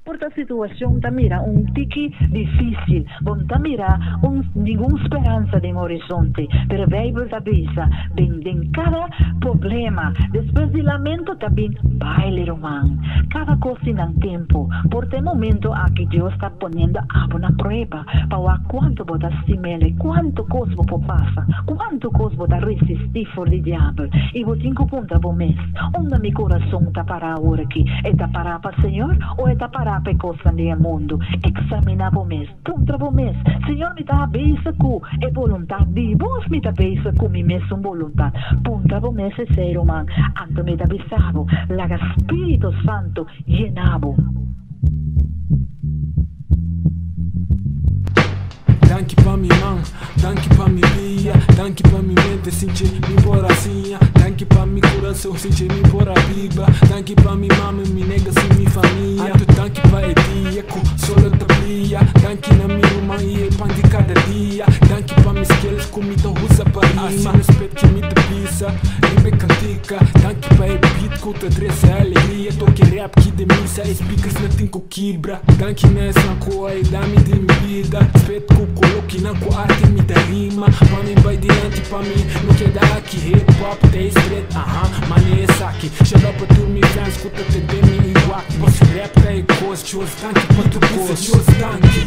Por esta situación, mira, un tiki difícil, mira, ninguna esperanza de un horizonte, pero ve por la visa, en cada problema, después del lamento también baile román, cada cosa en el tiempo, por este momento aquí Dios está poniendo a una prueba, para cuánto vos asimile, cuánto cosa vos pasa, cuánto cosa vos resistir por el diablo, y vos tengo punta vos mes, onde mi corazón está para ahora aquí, está para el Señor o está para a cosa nel mundo, examina vos mesmo, contra vos mesmo. Senhor, me dá a beça com a vontade de vos, me dá a beça com mi mesmo vontade. Contra vos mesmo, ser humano, anto me dá besavo, la Espírito Santo llenavo. Danki pa mi man, danki pa mi via, danki pa mi mente, sinche mi borazinha, danki pa mi coração, sinche mi bora viva, danki pa mi mama, mi nega sin mi família, anto danki pa e dia, com solo ta brilha, danki na mi ruma e pan de cada dia, danki pa mi skills, comida usa pa rima, respeito que me pisa, rime cantica, danki pa e beat, com ta dressa alegria, toque rap que de missa, speakers na tinko quibra, danki nessa coa e dá-me de mi vida, respeito com coloque na arte me dá rima. Pra mim vai diante, pra mim não quer dar aqui. Hip-hop, tem straight, mané essa aqui. Shout out pra tu me fans, escuta te de mim igual. Posso rap, tá e coisa, Dios Danki, pra tu coisa, Dios Danki.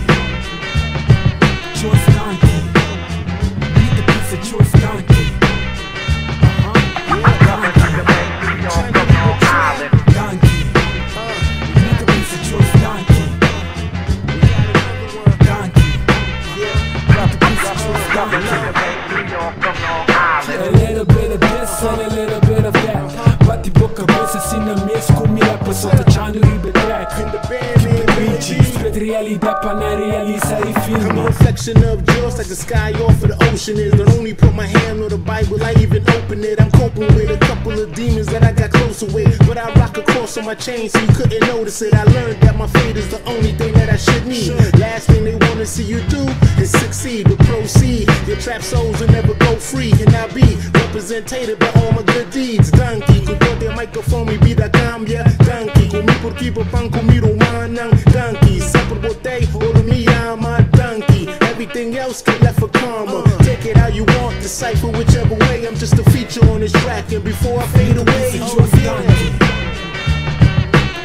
Dios Danki. Vida pizza, Dios Danki. Danki. Vida pizza, Dios Danki. A little bit of this and a little bit of that. Bate boca cabeça assim na mesa com minha pessoa tá Chando libertar. Spread realidade pra na realizar e filme. I'm a reflection of Dios like the sky off of the ocean is. Don't only put my hand on the Bible, I even open it. I'm coping with a couple of demons that I got closer with, but I rock a cross on my chain so you couldn't notice it. I learned that my faith is the only thing that I should need. Last thing they wanna see you do is succeed, but proceed. Your trap souls will never go free, and I'll be represented by all my good deeds. Danki, con todo el microphone mi vida cambia. Danki, con mi porquipo pan con mi romanang. Danki, sempre botei, olo mi ama. Danki, everything else get left for karma. Take it how you want, decipher whichever way. I'm just a feature on this track, and before I fade away, Dios Danki.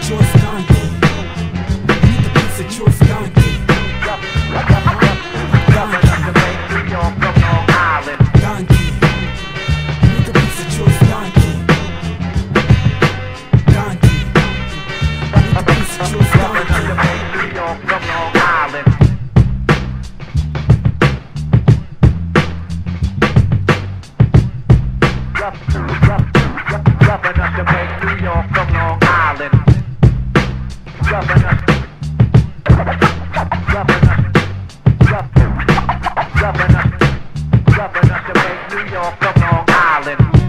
Dios Danki. Vida pizza, Dios Danki. Danki. Vida pizza, Dios Danki. Danki. Vida pizza, Dios Danki. New York from Long Island.